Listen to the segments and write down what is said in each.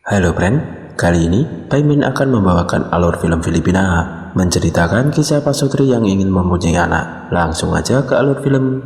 Halo friend, kali ini Paimin akan membawakan alur film Filipina menceritakan kisah pasutri yang ingin mempunyai anak. Langsung aja ke alur film.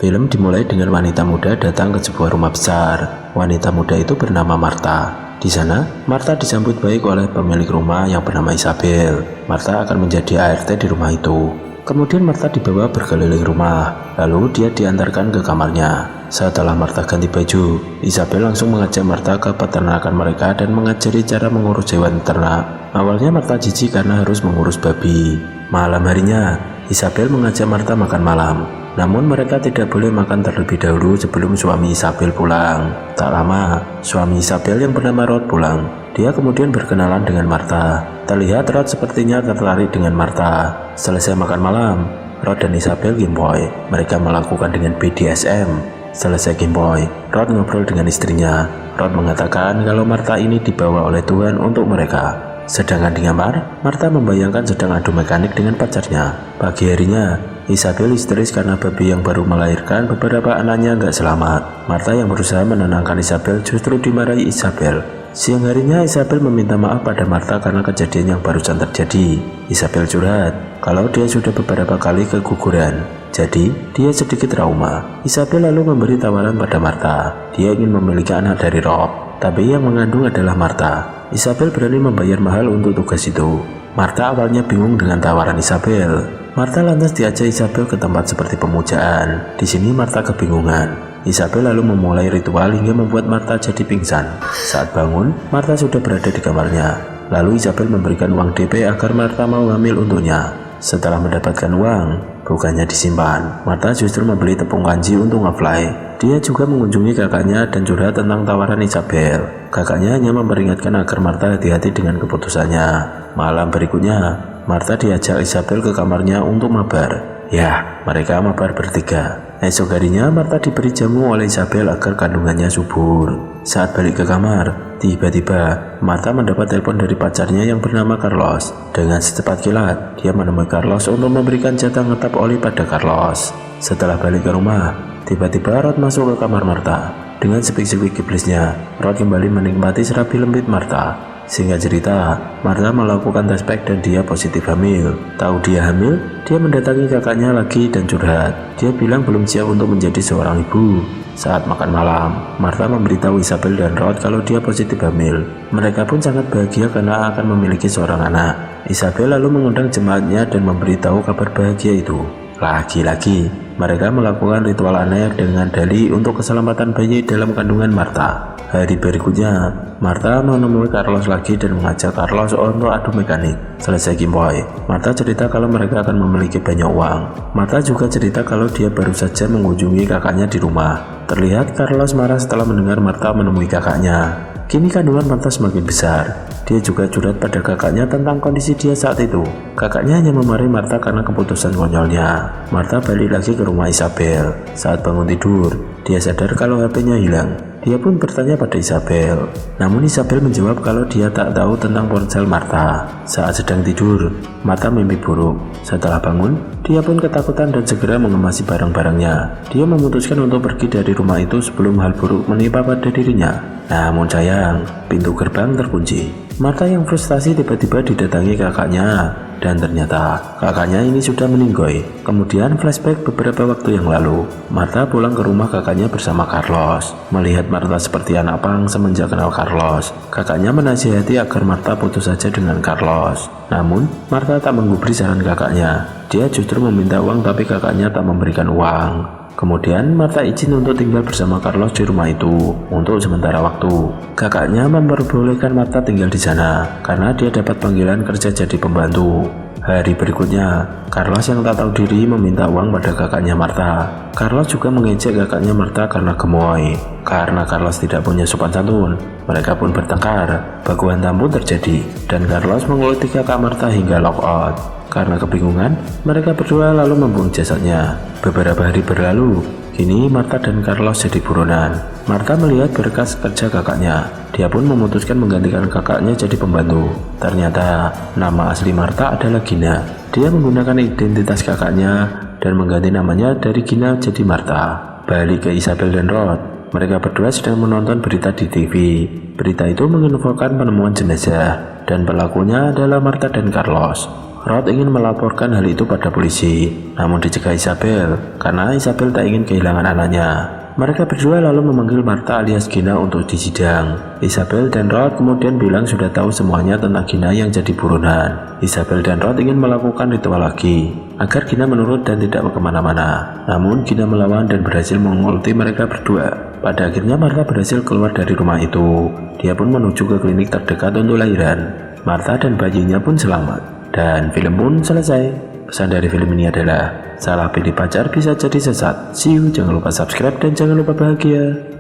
Film dimulai dengan wanita muda datang ke sebuah rumah besar. Wanita muda itu bernama Marta. Di sana, Marta disambut baik oleh pemilik rumah yang bernama Isabel. Marta akan menjadi ART di rumah itu. Kemudian Marta dibawa berkeliling rumah, lalu dia diantarkan ke kamarnya. Setelah Marta ganti baju, Isabel langsung mengajak Marta ke peternakan mereka dan mengajari cara mengurus hewan ternak. Awalnya Marta jijik karena harus mengurus babi. Malam harinya, Isabel mengajak Marta makan malam. Namun mereka tidak boleh makan terlebih dahulu sebelum suami Isabel pulang. Tak lama, suami Isabel yang bernama Rod pulang. Dia kemudian berkenalan dengan Marta. Terlihat Rod sepertinya tertarik dengan Marta. Selesai makan malam, Rod dan Isabel gameboy. Mereka melakukan dengan BDSM. Selesai gameboy, Rod ngobrol dengan istrinya. Rod mengatakan kalau Marta ini dibawa oleh Tuhan untuk mereka. Sedangkan di kamar, Marta membayangkan sedang adu mekanik dengan pacarnya. Pagi harinya, Isabel histeris karena babi yang baru melahirkan beberapa anaknya nggak selamat. Marta yang berusaha menenangkan Isabel justru dimarahi Isabel. Siang harinya Isabel meminta maaf pada Marta karena kejadian yang barusan terjadi. Isabel curhat kalau dia sudah beberapa kali keguguran, jadi dia sedikit trauma. Isabel lalu memberi tawaran pada Marta. Dia ingin memiliki anak dari Rob, tapi yang mengandung adalah Marta. Isabel berani membayar mahal untuk tugas itu. Marta awalnya bingung dengan tawaran Isabel. Marta lantas diajak Isabel ke tempat seperti pemujaan. Di sini Marta kebingungan. Isabel lalu memulai ritual hingga membuat Marta jadi pingsan. Saat bangun, Marta sudah berada di kamarnya. Lalu Isabel memberikan uang DP agar Marta mau hamil untuknya. Setelah mendapatkan uang, bukannya disimpan, Marta justru membeli tepung kanji untuk ngefly. Dia juga mengunjungi kakaknya dan curhat tentang tawaran Isabel. Kakaknya hanya memperingatkan agar Marta hati-hati dengan keputusannya. Malam berikutnya, Marta diajak Isabel ke kamarnya untuk mabar. Ya, mereka mabar bertiga. Esok harinya Marta diberi jamu oleh Isabel agar kandungannya subur. Saat balik ke kamar, tiba-tiba Marta mendapat telepon dari pacarnya yang bernama Carlos. Dengan secepat kilat, dia menemui Carlos untuk memberikan jatah ngetap oli pada Carlos. Setelah balik ke rumah, tiba-tiba Rod masuk ke kamar Marta. Dengan sepik-sepik iblisnya, Rod kembali menikmati serabi lembut Marta. Singkat cerita, Marta melakukan tes pack dan dia positif hamil. Tahu dia hamil, dia mendatangi kakaknya lagi dan curhat. Dia bilang belum siap untuk menjadi seorang ibu. Saat makan malam, Marta memberitahu Isabel dan Rod kalau dia positif hamil. Mereka pun sangat bahagia karena akan memiliki seorang anak. Isabel lalu mengundang jemaatnya dan memberitahu kabar bahagia itu. Lagi-lagi, mereka melakukan ritual aneh dengan dalih untuk keselamatan bayi dalam kandungan Marta. Hari berikutnya, Marta menemui Carlos lagi dan mengajak Carlos untuk adu mekanik. Selesai gameboy, Marta cerita kalau mereka akan memiliki banyak uang. Marta juga cerita kalau dia baru saja mengunjungi kakaknya di rumah. Terlihat Carlos marah setelah mendengar Marta menemui kakaknya. Kini kandungan Marta semakin besar. Dia juga curhat pada kakaknya tentang kondisi dia saat itu. Kakaknya hanya memarahi Marta karena keputusan konyolnya. Marta balik lagi ke rumah Isabel. Saat bangun tidur, dia sadar kalau HP-nya hilang. Dia pun bertanya pada Isabel. Namun Isabel menjawab kalau dia tak tahu tentang ponsel Marta. Saat sedang tidur, Marta mimpi buruk. Setelah bangun, dia pun ketakutan dan segera mengemasi barang-barangnya. Dia memutuskan untuk pergi dari rumah itu sebelum hal buruk menimpa pada dirinya. Namun sayang, pintu gerbang terkunci. Marta yang frustasi tiba-tiba didatangi kakaknya. Dan ternyata kakaknya ini sudah meninggoy. Kemudian flashback beberapa waktu yang lalu. Marta pulang ke rumah kakaknya bersama Carlos. Melihat Marta seperti anak pang semenjak kenal Carlos, kakaknya menasihati agar Marta putus saja dengan Carlos. Namun Marta tak menggubris saran kakaknya. Dia justru meminta uang tapi kakaknya tak memberikan uang. Kemudian Marta izin untuk tinggal bersama Carlos di rumah itu untuk sementara waktu. Kakaknya memperbolehkan Marta tinggal di sana karena dia dapat panggilan kerja jadi pembantu. Hari berikutnya, Carlos yang tak tahu diri meminta uang pada kakaknya Marta. Carlos juga mengejek kakaknya Marta karena gemoy. Karena Carlos tidak punya sopan santun, mereka pun bertengkar. Baku hantam pun terjadi dan Carlos menguliti kakak Marta hingga lock out. Karena kebingungan, mereka berdua lalu membuang jasadnya. Beberapa hari berlalu, kini Marta dan Carlos jadi buronan. Marta melihat berkas kerja kakaknya. Dia pun memutuskan menggantikan kakaknya jadi pembantu. Ternyata, nama asli Marta adalah Gina. Dia menggunakan identitas kakaknya dan mengganti namanya dari Gina jadi Marta. balik ke Isabel dan Rod. Mereka berdua sedang menonton berita di TV. Berita itu menginfokan penemuan jenazah, dan pelakunya adalah Martha dan Carlos. Rod ingin melaporkan hal itu pada polisi, namun dicegah Isabel, karena Isabel tak ingin kehilangan anaknya. Mereka berdua lalu memanggil Martha alias Gina untuk disidang. Isabel dan Rod kemudian bilang sudah tahu semuanya tentang Gina yang jadi buronan. Isabel dan Rod ingin melakukan ritual lagi, agar Gina menurut dan tidak kemana-mana. Namun Gina melawan dan berhasil mengulti mereka berdua. Pada akhirnya Martha berhasil keluar dari rumah itu. Dia pun menuju ke klinik terdekat untuk lahiran. Martha dan bayinya pun selamat. Dan film pun selesai. Pesan dari film ini adalah, salah pilih pacar bisa jadi sesat. See you, jangan lupa subscribe dan jangan lupa bahagia.